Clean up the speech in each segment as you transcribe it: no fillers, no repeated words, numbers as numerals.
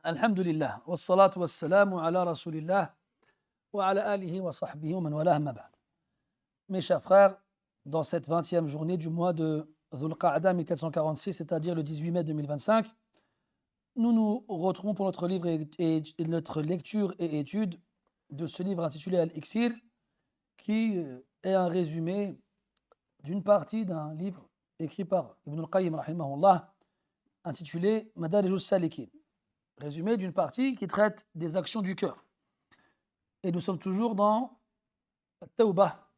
Alhamdulillah, wassalatu wassalamu ala rasulillah wa ala alihi wa sahbihi wa man wala amma ba'd. Mes chers frères, dans cette 20e journée du mois de Dhul Qa'da 1446, c'est-à-dire le 18 mai 2025, nous nous retrouvons pour notre livre et notre lecture et étude de ce livre intitulé Al-Iksir, qui est un résumé d'une partie d'un livre écrit par Ibn al-Qayyim rahimahullah, intitulé Madarijus Salikin. Résumé d'une partie qui traite des actions du cœur. Et nous sommes toujours dans At-Tawbah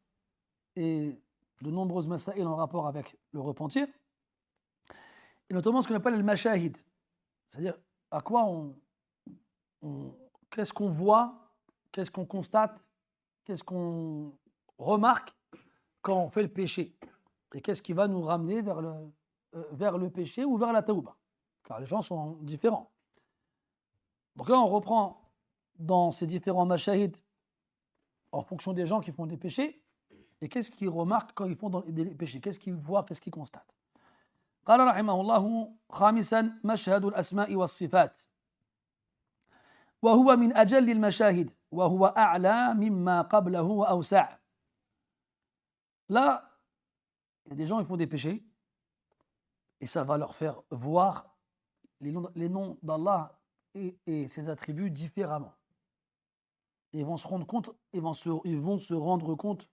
et de nombreuses masaïl en rapport avec le repentir, et notamment ce qu'on appelle le mashahid, c'est-à-dire à quoi qu'est-ce qu'on voit, qu'est-ce qu'on constate, qu'est-ce qu'on remarque quand on fait le péché, et qu'est-ce qui va nous ramener vers le péché ou vers la tawbah, car les gens sont différents. Donc là, on reprend dans ces différents mashahid en fonction des gens qui font des péchés, et qu'est-ce qu'ils remarquent quand ils font des péchés, qu'est-ce qu'ils voient, qu'est-ce qu'ils constatent. قال رحمه الله خامسا مشهد الأسماء والصفات وهو من أجل المشاهد وهو أعلى مما قبله وأوسع. Là, il y a des gens qui font des péchés et ça va leur faire voir les noms d'Allah et ses attributs différemment. Et ils vont se rendre compte, ils vont se rendre compte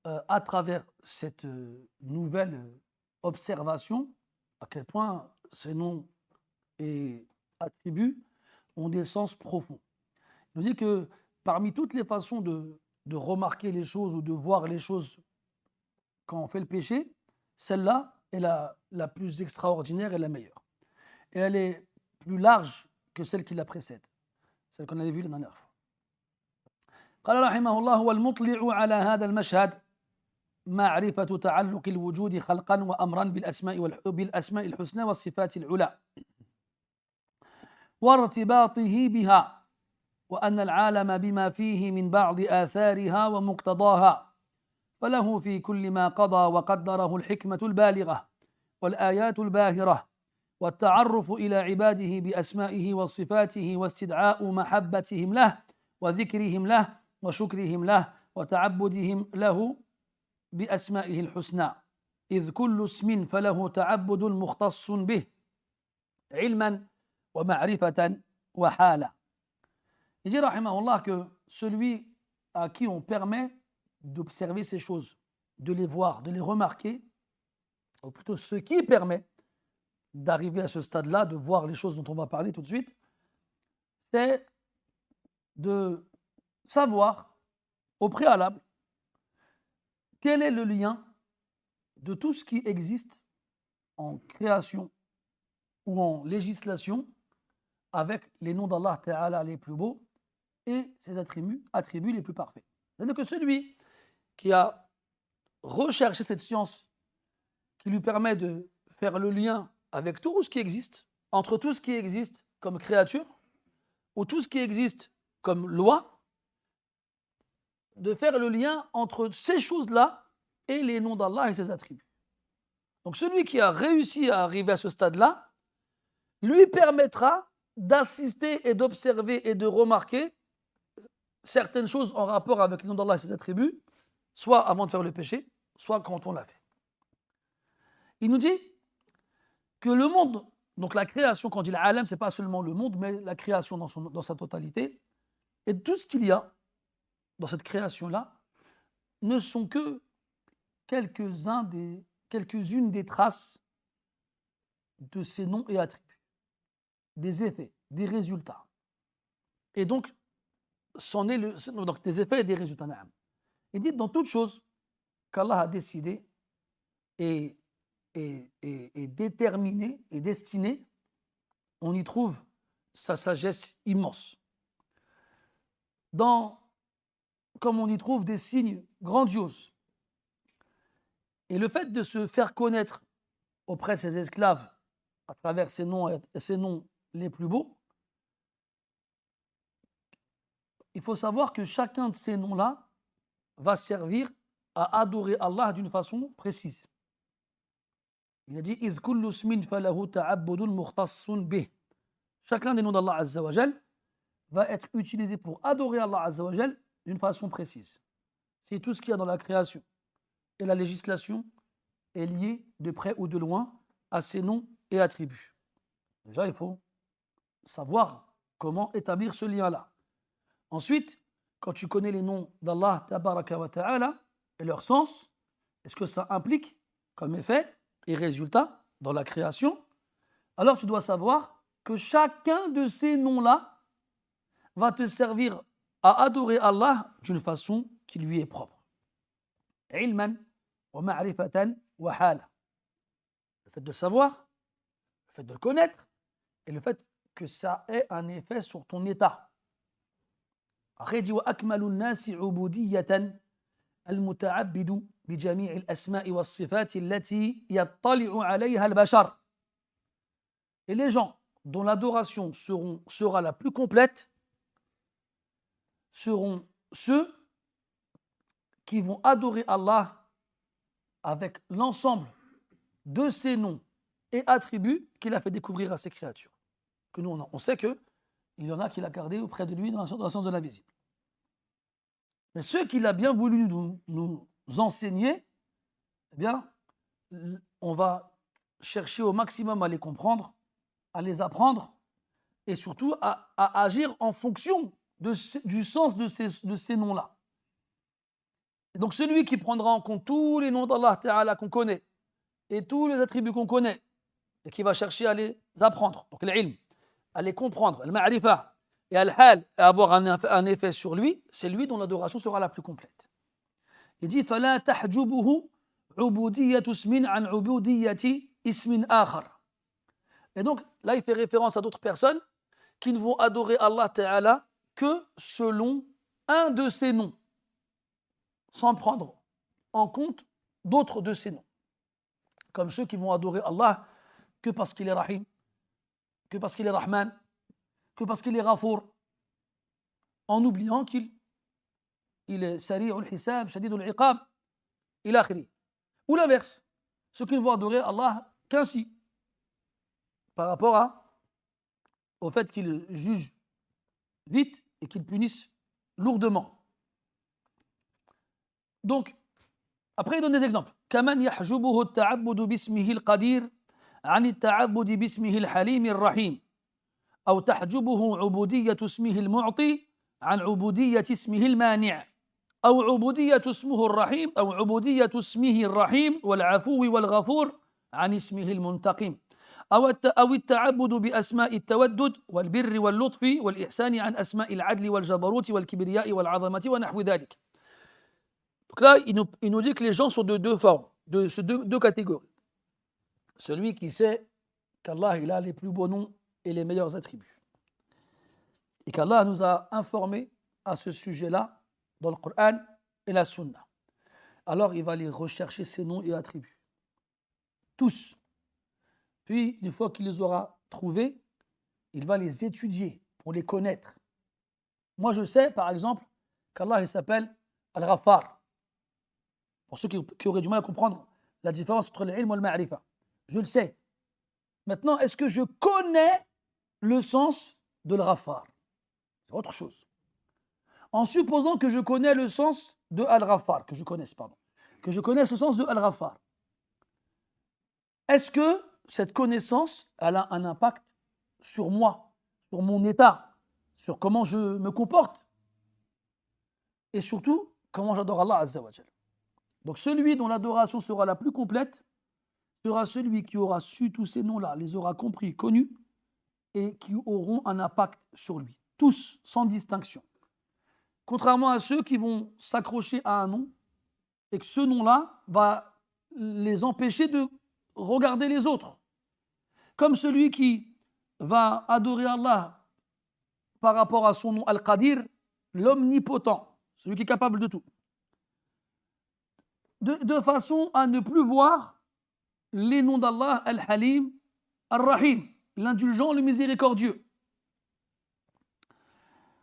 à travers cette nouvelle observation à quel point ces noms et attributs ont des sens profonds. Il nous dit que parmi toutes les façons de remarquer les choses ou de voir les choses quand on fait le péché, celle-là est la plus extraordinaire et la meilleure. Et elle est plus large que celle qui la précède, celle qu'on avait vue la dernière fois. قال رحمه الله والمطلع على هذا المشهد معرفة تعلق الوجود خلقا وأمرا بالأسماء الحسنى والصفات العلى وارتباطه بها وأن العالم بما فيه من بعض آثارها ومقتضاها فله في كل ما قضى وقدره الحكمة البالغة والآيات الباهرة والتعرف إلى عباده بأسمائه وصفاته واستدعاء محبتهم له وذكرهم له وشكرهم له وتعبدهم له بأسمائه الحسنى إذ كل اسم فله تعبد مختص به علما ومعرفة وحالة. Il dit rahimahullah que celui à qui on permet d'observer ces choses, de les voir, de les remarquer, ou plutôt ce qui permet d'arriver à ce stade-là, de voir les choses dont on va parler tout de suite, c'est de savoir au préalable quel est le lien de tout ce qui existe en création ou en législation avec les noms d'Allah Ta'ala les plus beaux et ses attributs les plus parfaits. C'est-à-dire que celui qui a recherché cette science qui lui permet de faire le lien avec tout ce qui existe, entre tout ce qui existe comme créature ou tout ce qui existe comme loi, de faire le lien entre ces choses-là et les noms d'Allah et ses attributs. Donc celui qui a réussi à arriver à ce stade-là, lui permettra d'assister et d'observer et de remarquer certaines choses en rapport avec les noms d'Allah et ses attributs, soit avant de faire le péché, soit quand on l'a fait. Il nous dit que le monde, donc la création, quand on dit l'alam, ce n'est pas seulement le monde, mais la création dans sa totalité, et tout ce qu'il y a dans cette création-là ne sont que quelques-unes des traces de ces noms et attributs, des effets, des résultats. Et donc, donc des effets et des résultats. Il dit dans toute chose qu'Allah a décidé et déterminé et destiné, on y trouve sa sagesse immense. Comme on y trouve des signes grandioses. Et le fait de se faire connaître auprès de ses esclaves à travers ces noms les plus beaux, il faut savoir que chacun de ces noms-là va servir à adorer Allah d'une façon précise. Il a dit إِذْ كُلُّ اسْمٍ فَلَهُ تَعَبُّدٌ مُخْتَصٌ بِهِ. chacun des noms d'Allah Azza wa Jal va être utilisé pour adorer Allah Azza wa Jal d'une façon précise. C'est tout ce qu'il y a dans la création. Et la législation est liée de près ou de loin à ces noms et attributs. Déjà, il faut savoir comment établir ce lien-là. Ensuite, quand tu connais les noms d'Allah Tabaraka wa Ta'ala et leur sens, est-ce que ça implique comme effet et résultat dans la création? Alors tu dois savoir que chacun de ces noms-là va te servir à adorer Allah d'une façon qui lui est propre. Ilman wa ma'rifatan wa hala. Le fait de savoir, le fait de le connaître et le fait que ça ait un effet sur ton état. Après, il dit وَأَكْمَلُ النَّاسِ عُبُودِيَّةً الْمُتَعَبِّدُ بِجَمِيعِ الْأَسْمَاءِ وَالصِّفَاتِ الَّتِي يَطَّلِعُ عَلَيْهَا الْبَشَرُ. Et les gens dont l'adoration sera la plus complète seront ceux qui vont adorer Allah avec l'ensemble de ses noms et attributs qu'il a fait découvrir à ses créatures. Que nous, on sait qu'il y en a qu'il a gardé auprès de lui dans la science de l'invisible. Mais ceux qu'il a bien voulu nous enseigner, eh bien, on va chercher au maximum à les comprendre, à les apprendre et surtout à agir en fonction du sens de ces noms-là. Et donc celui qui prendra en compte tous les noms d'Allah Ta'ala qu'on connaît et tous les attributs qu'on connaît et qui va chercher à les apprendre, donc l'ilm, à les comprendre, le ma'rifa et al-hal, à avoir un effet sur lui, c'est lui dont l'adoration sera la plus complète. Il dit فَلَا تَحْجُبُهُ عُبُودِيَّةُ اسْمٍ عَنْ عُبُودِيَّةِ اسْمٍ آخَرٍ. Et donc là il fait référence à d'autres personnes qui ne vont adorer Allah Ta'ala que selon un de ses noms, sans prendre en compte d'autres de ses noms. Comme ceux qui vont adorer Allah que parce qu'il est Rahim, que parce qu'il est Rahman, que parce qu'il est Ghafour, en oubliant qu'il est Sari'ul Hisab, Shadidul Iqab, ila akhiri. Ou l'inverse, ceux qui ne vont adorer Allah qu'ainsi, par rapport au fait qu'il juge vite et qu'il punisse lourdement. Donc, après il donne des exemples. كمن يحجبه التعبد باسمه القدير عن التعبد باسمه الحليم الرحيم أو تحجبه عبودية اسمه المعطي عن عبودية اسمه المانع أو عبودية اسمه الرحيم أو عبودية اسمه الرحيم والعفو والغفور عن اسمه المنتقم أو التعبد بأسماء التودد والبر واللطف والإحسان عن أسماء العدل والجبروت والكبرياء والعظمة ونحو ذلك. Donc là, il nous dit que les gens sont de deux formes, de deux catégories. Celui qui sait qu'Allah il a les plus beaux noms et les meilleurs attributs. Et qu'Allah nous a informés à ce sujet-là dans le Coran et la Sunna. Alors il va les rechercher ces noms et attributs. Tous. Puis, une fois qu'il les aura trouvés, il va les étudier pour les connaître. Moi, je sais, par exemple, qu'Allah il s'appelle Al-Ghaffar. Pour ceux qui auraient du mal à comprendre la différence entre l'ilm et le ma'rifa. Je le sais. Maintenant, est-ce que je connais le sens de Al-Ghaffar? C'est autre chose. En supposant que je connais le sens de Al-Ghaffar, que je connaisse le sens de Al-Ghaffar, est-ce que cette connaissance elle a un impact sur moi, sur mon état, sur comment je me comporte et surtout comment j'adore Allah Azza wa Jal. Donc celui dont l'adoration sera la plus complète sera celui qui aura su tous ces noms-là, les aura compris, connus et qui auront un impact sur lui. Tous, sans distinction. Contrairement à ceux qui vont s'accrocher à un nom et que ce nom-là va les empêcher de regarder les autres. Comme celui qui va adorer Allah par rapport à son nom Al-Qadir, l'omnipotent, celui qui est capable de tout. De façon à ne plus voir les noms d'Allah Al-Halim, Al-Rahim, l'indulgent, le miséricordieux.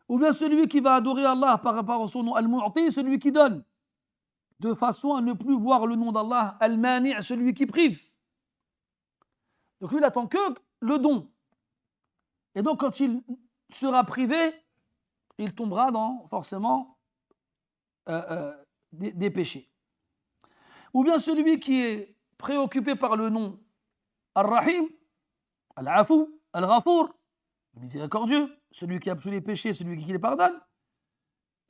Ou bien celui qui va adorer Allah par rapport à son nom Al-Mu'ti, celui qui donne, de façon à ne plus voir le nom d'Allah Al-Mani', celui qui prive. Donc lui, il attend que le don. Et donc, quand il sera privé, il tombera dans, forcément, des péchés. Ou bien celui qui est préoccupé par le nom Ar-Rahim, Al-Afou, Al-Ghafour, le miséricordieux, celui qui absout les péchés, celui qui les pardonne,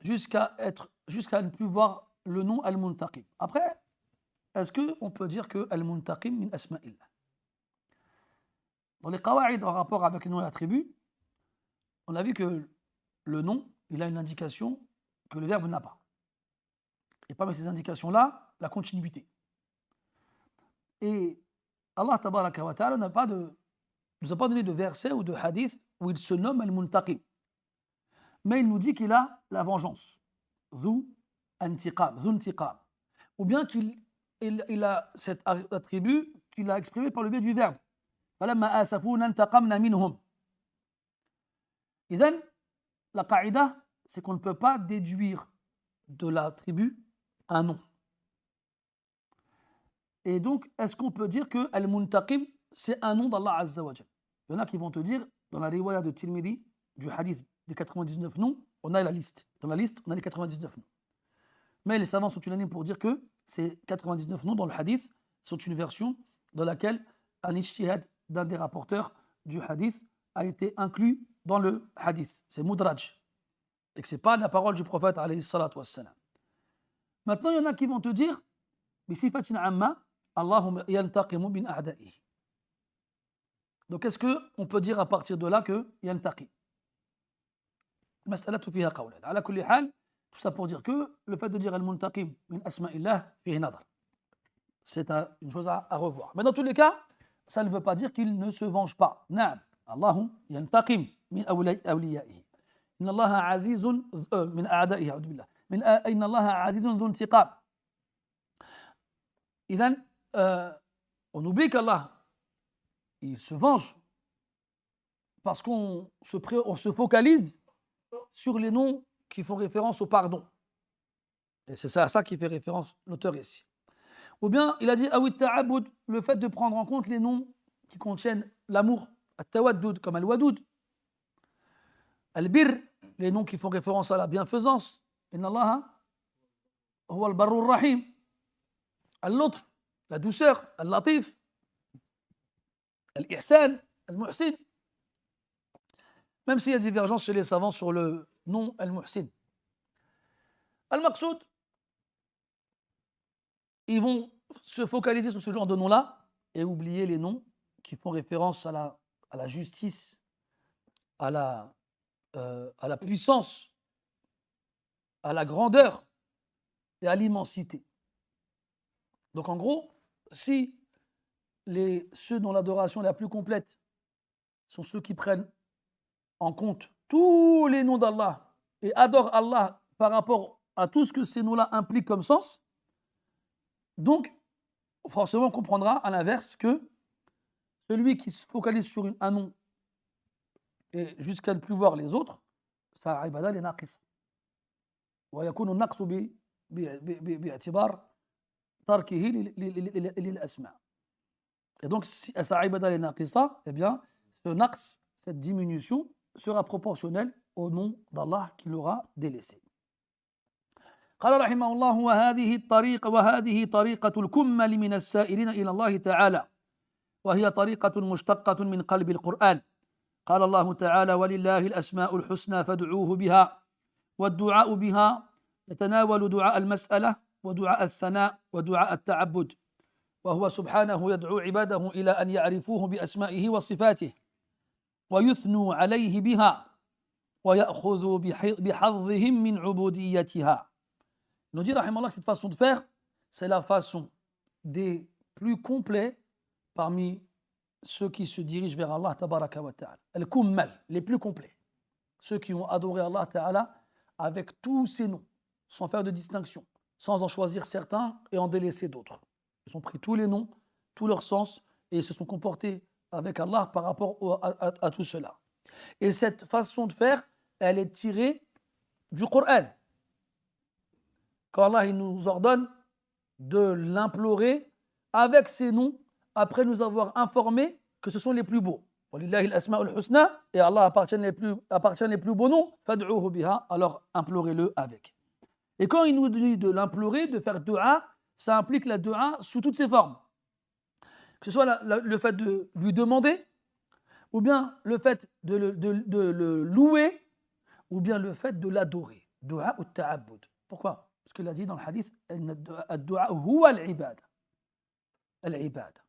jusqu'à ne plus voir le nom Al-Muntaqim. Après, est-ce qu'on peut dire que Al-Muntaqim min asma'illah? Dans les qawa'id en rapport avec les noms et attributs, on a vu que le nom, il a une indication que le verbe n'a pas. Et parmi ces indications-là, la continuité. Et Allah tabaraka wa ta'ala nous a pas donné de verset ou de hadith où il se nomme Al-Muntaqim. Mais il nous dit qu'il a la vengeance. Dhu intiqam. Ou bien qu'il a cet attribut qu'il a exprimé par le biais du verbe. فَلَمَّا آسَفُونَا انْتَقَمْنَا مِنْهُمْ. Idhan, la qaïda, c'est qu'on ne peut pas déduire de l'attribut un nom. Et donc, est-ce qu'on peut dire que Al-Muntaqim, c'est un nom d'Allah Azza wa Jal? Il y en a qui vont te dire, dans la riwaya de Tirmidhi, du hadith des 99 noms, on a la liste. Dans la liste, on a les 99 noms. Mais les savants sont unanimes pour dire que ces 99 noms dans le hadith sont une version dans laquelle un ijtihad d'un des rapporteurs du hadith a été inclus dans le hadith. C'est mudraj. Et que ce n'est pas la parole du prophète alayhi salatu wassalam. Maintenant, il y en a qui vont te dire, bisifatin amma, Allahumma yantaqimu min a'da'ihi. Donc, est-ce qu'on peut dire à partir de là que yantaqi? Mas'alatu fiha qawlan. Ala kulli hal, tout ça pour dire que le fait de dire al-muntaqim min asma'illah fihi nadar. C'est une chose à revoir. Mais dans tous les cas, ça ne veut pas dire qu'il ne se venge pas. Na'am. Allahu yantaqim min awliya'ihi. Inna Allaha azizun min a'da'ihi. A'udhu billah. Inna Allaha azizun dhu intiqam. Idhan, on oublie qu'Allah, il se venge parce qu'on se focalise sur les noms qui font référence au pardon. Et c'est à ça qui fait référence l'auteur ici. Ou bien, il a dit awit ta'abud, le fait de prendre en compte les noms qui contiennent l'amour, at-tawaddud, comme al-wadud, al-bir, les noms qui font référence à la bienfaisance, inna Allaha huwa al-barrur rahim, al-lutf, la douceur, al-latif, al-ihsan, al-muhsin. Même s'il y a divergence chez les savants sur le nom al-muhsin. Al-maqsoud, ils vont se focaliser sur ce genre de noms-là et oublier les noms qui font référence à la justice, à la puissance, à la grandeur et à l'immensité. Donc en gros, si ceux dont l'adoration est la plus complète sont ceux qui prennent en compte tous les noms d'Allah et adorent Allah par rapport à tout ce que ces noms-là impliquent comme sens, donc forcément on comprendra à l'inverse que celui qui se focalise sur un nom et jusqu'à ne plus voir les autres, sa ibada est naqis. Wa yakunu naqsu bi'tibar tarkihi lil asma. Et donc si sa ibada est naqisa, eh bien ce naqs, cette diminution sera proportionnelle au nom d'Allah qu'il aura délaissé. قال رحمه الله وهذه طريقة الكمل من السائرين إلى الله تعالى وهي طريقة مشتقة من قلب القرآن قال الله تعالى ولله الأسماء الحسنى فادعوه بها والدعاء بها يتناول دعاء المسألة ودعاء الثناء ودعاء التعبد وهو سبحانه يدعو عباده إلى أن يعرفوه بأسمائه وصفاته ويثنوا عليه بها ويأخذوا بحظهم من عبوديتها. Il nous dit, rahimallah, que cette façon de faire, c'est la façon des plus complets parmi ceux qui se dirigent vers Allah, tabaraka wa ta'ala. Al-kummal, les plus complets. Ceux qui ont adoré Allah, ta'ala, avec tous ses noms, sans faire de distinction, sans en choisir certains et en délaisser d'autres. Ils ont pris tous les noms, tous leurs sens, et ils se sont comportés avec Allah par rapport à tout cela. Et cette façon de faire, elle est tirée du Coran. Quand Allah il nous ordonne de l'implorer avec ses noms, après nous avoir informé que ce sont les plus beaux. وَلِلَّهِ الْأَسْمَاءُ الْحُسْنَى, et à Allah appartiennent les plus beaux noms, فَادْعُوهُ بِهَا, alors implorez-le avec. Et quand il nous dit de l'implorer, de faire dua, ça implique la dua sous toutes ses formes. Que ce soit le fait de lui demander, ou bien le fait de le louer, ou bien le fait de l'adorer. Dua ou ta'abbud. Pourquoi? Parce qu'il a dit dans le hadith, ad-dua huwa al-ibada. Al-ibada.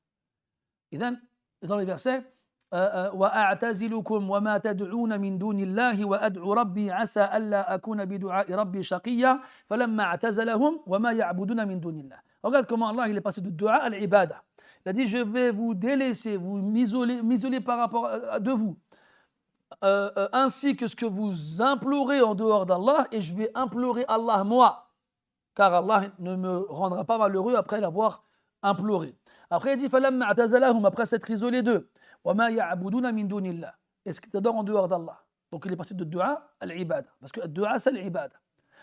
Et dans les versets, وأعتزلكم وما تدعون من دون الله وأدعو ربي عسى ألا أكون بدعاء ربي شقيا فلما اعتزلهم وما يعبدون من دون الله. Regarde comment Allah il est passé de dua à l'ibada. Il a dit je vais vous délaisser, vous m'isoler par rapport de vous, ainsi que ce que vous implorez en dehors d'Allah, et je vais implorer Allah moi, car Allah ne me rendra pas malheureux après l'avoir imploré. Après il dit فلما اعتزلهم, après s'être isolé d'eux. وَمَا يَعْبُدُونَ مِن دُونِ اللَّهِ, est-ce qu'ils adorent en dehors d'Allah? Donc il est passé de dua à l'ibada, parce que le dua c'est l'ibada.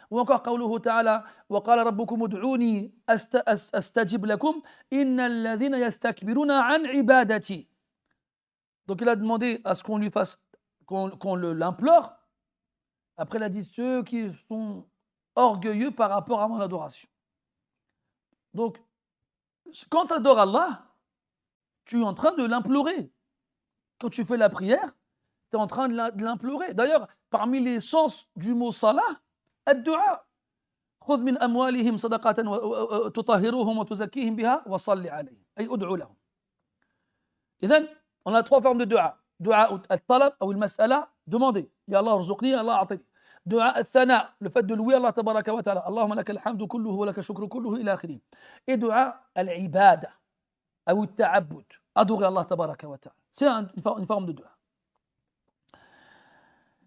Ou encore قوله تعالى وقال ربكم ادعوني أستجب لكم إن الذين يستكبرون عن عبادتي. Donc il a demandé à ce qu'on lui fasse, qu'on l'implore. Après il a dit ceux qui sont orgueilleux par rapport à mon adoration. Donc quand tu adores Allah, tu es en train de l'implorer. Quand tu fais la prière, tu es en train de l'implorer. D'ailleurs, parmi les sens du mot salah, ad-du'a. خذ من أموالهم صدقة تطهرهم وتزكيهم بها وصل عليهم أي ادعو لهم. إذن on a trois formes de dua. Dua al-talab ou al-mas'ala, demander. Ya Allah rzuqni, ya Allah a'tini. Dua al-thana, le fait de louer Allah tabaraka wa ta'ala. Allahumma laka al-hamdu kulluhu wa laka shukru kulluhu ila akhirih. Et dua al-ibada ou al-ta'abbud. Adorer Allah tabaraka wa ta'ala. C'est une forme de dua.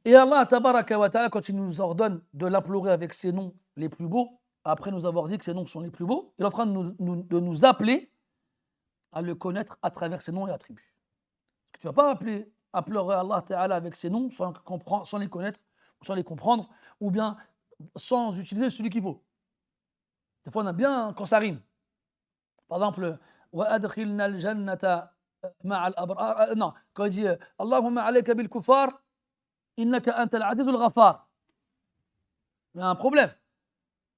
Et Allah tabaraka wa ta'ala, quand il nous ordonne de l'implorer avec ses noms les plus beaux, après nous avoir dit que ses noms sont les plus beaux, il est en train de nous appeler à le connaître à travers ses noms et attributs. Parce que tu ne vas pas implorer Allah ta'ala avec ses noms sans les connaître, sans les comprendre, ou bien sans utiliser celui qu'il faut. Des fois on aime bien quand ça rime. Par exemple, وَأَدْخِلْنَا الْجَنَّةَ مع الأبرار. Non, quand il dit Allahumma alayka bil kuffar innaka anta al-aziz al-ghaffar. Il y a un problème.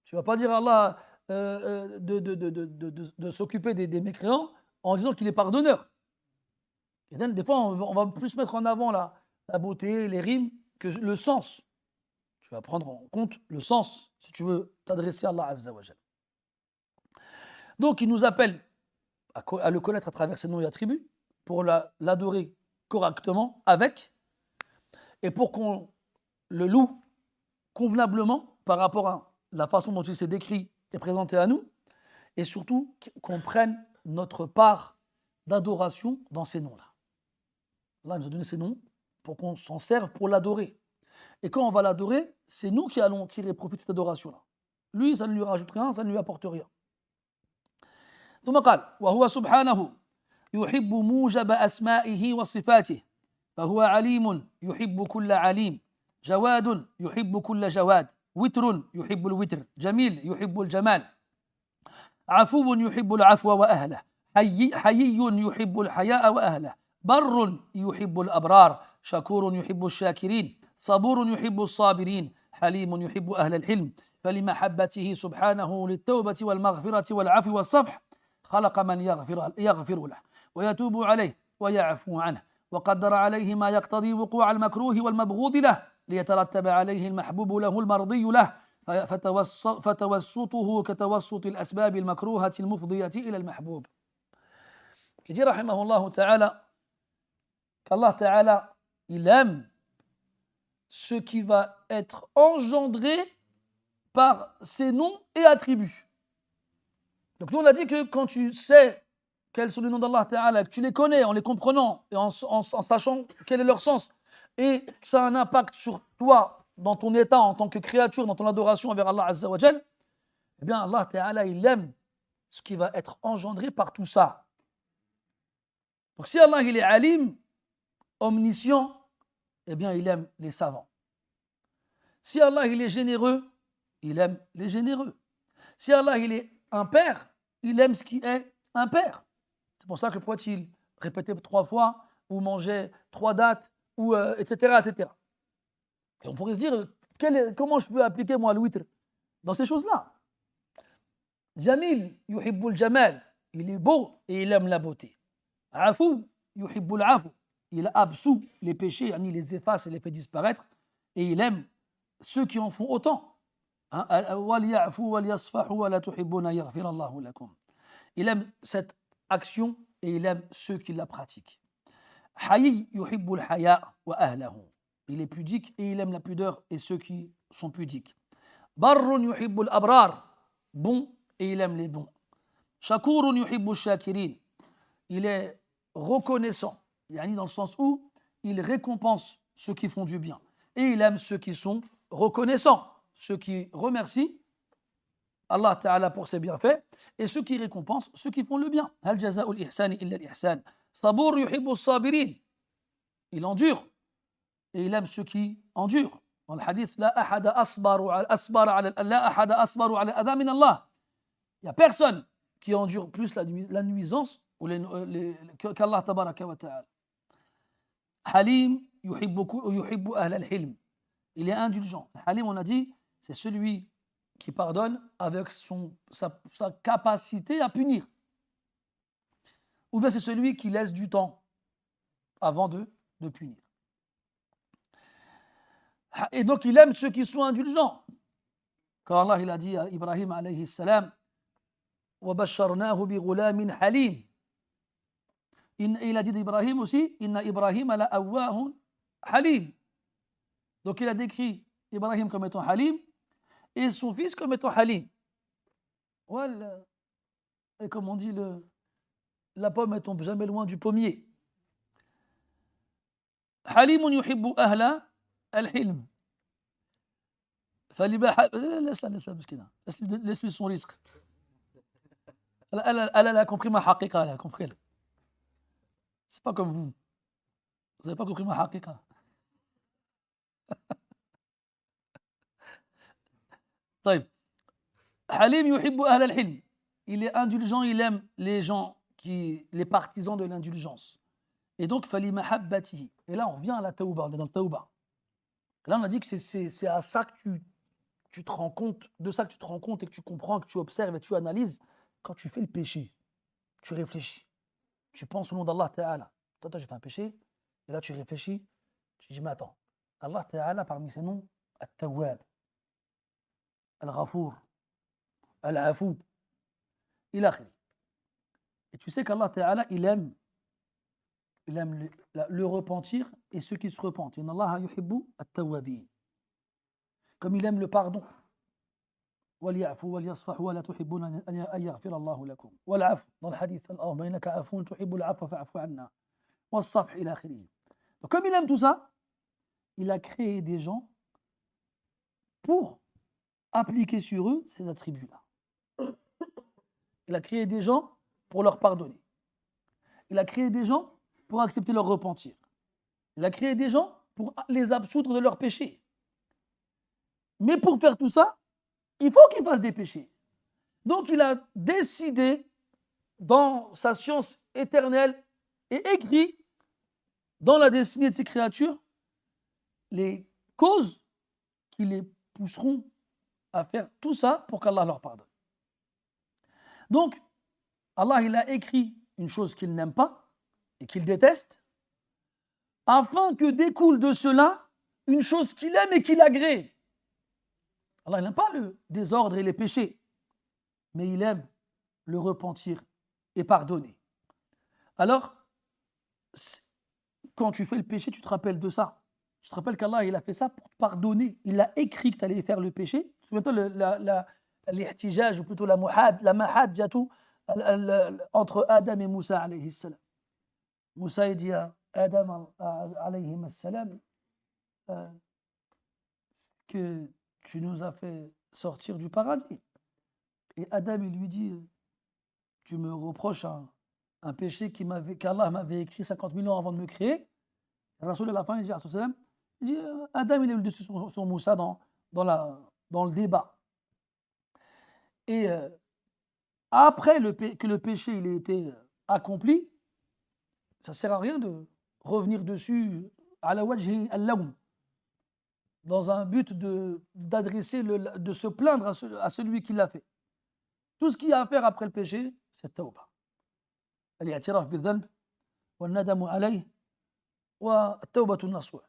Tu ne vas pas dire à Allah de s'occuper des mécréants en disant qu'il est pardonneur. Et donc, des fois, on va plus mettre en avant la beauté, les rimes, que le sens. Tu vas prendre en compte le sens si tu veux t'adresser à Allah Azza wa Jal. Donc, il nous appelle à le connaître à travers ses noms et attributs, pour l'adorer correctement avec, et pour qu'on le loue convenablement par rapport à la façon dont il s'est décrit et présenté à nous, et surtout qu'on prenne notre part d'adoration dans ces noms-là. Allah nous a donné ces noms pour qu'on s'en serve pour l'adorer. Et quand on va l'adorer, c'est nous qui allons tirer profit de cette adoration-là. Lui, ça ne lui rajoute rien, ça ne lui apporte rien. ثم قال وهو سبحانه يحب موجب أسمائه وصفاته فهو عليم يحب كل عليم جواد يحب كل جواد وتر يحب الوتر جميل يحب الجمال عفو يحب العفو وأهله حيي يحب الحياء وأهله بر يحب الأبرار شكور يحب الشاكرين صبور يحب الصابرين حليم يحب أهل الحلم فلمحبته سبحانه للتوبة والمغفرة والعفو والصفح خلق من يغفر له ويتوب عليه ويعفو عنه وقدر عليه ما يقتضي وقوع المكروه والمبغوض له ليترتب عليه المحبوب له المرضي له فتوسطه كتوسط الأسباب المكروهة المفضية إلى المحبوب. Il dit rahimahullah ta'ala qu'Allah ta'ala il aime ce qui va être engendré par ses noms et attributs. Donc nous on a dit que quand tu sais quels sont les noms d'Allah Ta'ala, que tu les connais en les comprenant et en sachant quel est leur sens, et ça a un impact sur toi, dans ton état en tant que créature, dans ton adoration envers Allah Azza wa Jal, eh bien Allah Ta'ala il aime ce qui va être engendré par tout ça. Donc si Allah il est alim, omniscient, eh bien il aime les savants. Si Allah il est généreux, il aime les généreux. Si Allah il est un père, il aime ce qui est un père. C'est pour ça que le prophète il répétait 3 fois ou manger 3 dates, ou, etc., etc. Et on pourrait se dire, comment je peux appliquer moi le witr dans ces choses-là? Jamil yuhibbul jamal, il est beau et il aime la beauté. Afou yuhibbul afou, il absout les péchés, il les efface et les fait disparaître, et il aime ceux qui en font autant. Il aime cette action et il aime ceux qui la pratiquent. Hayy yuhibbul haya wa ahlahu, il est pudique et il aime la pudeur et ceux qui sont pudiques. Barrun yuhibbul abrar, bon et il aime les bons. Shakurun yuhibbul shakirin, il est reconnaissant, dans le sens où il récompense ceux qui font du bien et il aime ceux qui sont reconnaissants, ceux qui remercient Allah Ta'ala pour ses bienfaits et ceux qui récompensent ceux qui font le bien. Hal jaza'ul ihsani illa al-ihsan. Sabour yuhibbu sabirin, il endure et il aime ceux qui endurent. Dans le hadith, la ahada asbaru ala adha min Allah. Il n'y a personne qui endure plus la nuisance qu'Allah tabaraka wa ta'ala. Halim yuhibbu ahl al-hilm, il est indulgent. Halim, on a dit, c'est celui qui pardonne avec sa capacité à punir. Ou bien c'est celui qui laisse du temps avant de punir. Et donc il aime ceux qui sont indulgents. Quand Allah il a dit à Ibrahim alayhi salam, وَبَشَّرْنَاهُ بِغُلَامٍ حَلِيمٍ. Il a dit d'Ibrahim aussi, Inna Ibrahim la awwahun halim. Donc il a décrit Ibrahim comme étant halim et son fils comme étant halim. Voilà. Et comme on dit, la pomme ne tombe jamais loin du pommier. Halimun yuhibbu ahla al-hilm. Laisse-lui son risque. Elle a compris ma haqiqa, elle a compris. C'est pas comme vous. Vous n'avez pas compris ma haqiqa. طيب. Halim yuhibbu ahl al-hilm. Il est indulgent, il aime les gens, les partisans de l'indulgence. Et donc, fali mahabbatihi. Et là, on revient à la tawba, on est dans le tawba. Là, on a dit que c'est à ça que tu te rends compte, de ça que tu te rends compte et que tu comprends, que tu observes et que tu analyses. Quand tu fais le péché, tu réfléchis. Tu penses au nom d'Allah Ta'ala. Toi, j'ai fait un péché. Et là, tu réfléchis. Tu dis, mais attends, Allah Ta'ala, parmi ses noms, At-Tawwab, Al-Ghafour, Al-Afou, il a créé. Et tu sais qu'Allah Ta'ala, il aime le repentir et ceux qui se repentent. Inna Allah yuhibbu at-tawwabin. Comme il aime le pardon. وَلْيَعْفُوا وَلْيَصْفَحُوا وَلَا تُحِبُّونَ أَنْ يَغْفِرَ اللَّهُ لَكُمْ وَالْعَفْوُ. Dans le hadith, اللهم إنك عفو تحب العفو فاعف عنا والصفح إلى آخره. Donc comme il aime tout ça, il a créé des gens pour appliquer sur eux ces attributs-là. Il a créé des gens pour leur pardonner. Il a créé des gens pour accepter leur repentir. Il a créé des gens pour les absoudre de leurs péchés. Mais pour faire tout ça, il faut qu'ils fassent des péchés. Donc il a décidé dans sa science éternelle et écrit dans la destinée de ces créatures les causes qui les pousseront à faire tout ça pour qu'Allah leur pardonne. Donc, Allah il a écrit une chose qu'il n'aime pas et qu'il déteste, afin que découle de cela une chose qu'il aime et qu'il agrée. Allah il n'aime pas le désordre et les péchés, mais il aime le repentir et pardonner. Alors, quand tu fais le péché, tu te rappelles de ça. Tu te rappelles qu'Allah il a fait ça pour te pardonner. Il a écrit que tu allais faire le péché. Souviens-toi l'ihtijaj, ou plutôt la mahadjatu entre Adam et Moussa alayhi salam. Moussa il dit à Adam alayhi salam que tu nous as fait sortir du paradis. Et Adam il lui dit, tu me reproches un péché qu'Allah m'avait écrit 50 000 ans avant de me créer. Rasoul à la fin il dit, Adam il est au-dessus sur Moussa dans le débat. Et après que le péché il ait été accompli, ça ne sert à rien revenir dessus على وجه اللوم, dans un but d'adresser, de se plaindre à celui qui l'a fait. Tout ce qu'il y a à faire après le péché, c'est tawbah. الاعتراف بالذنب والندم عليه والتوبة النصوح.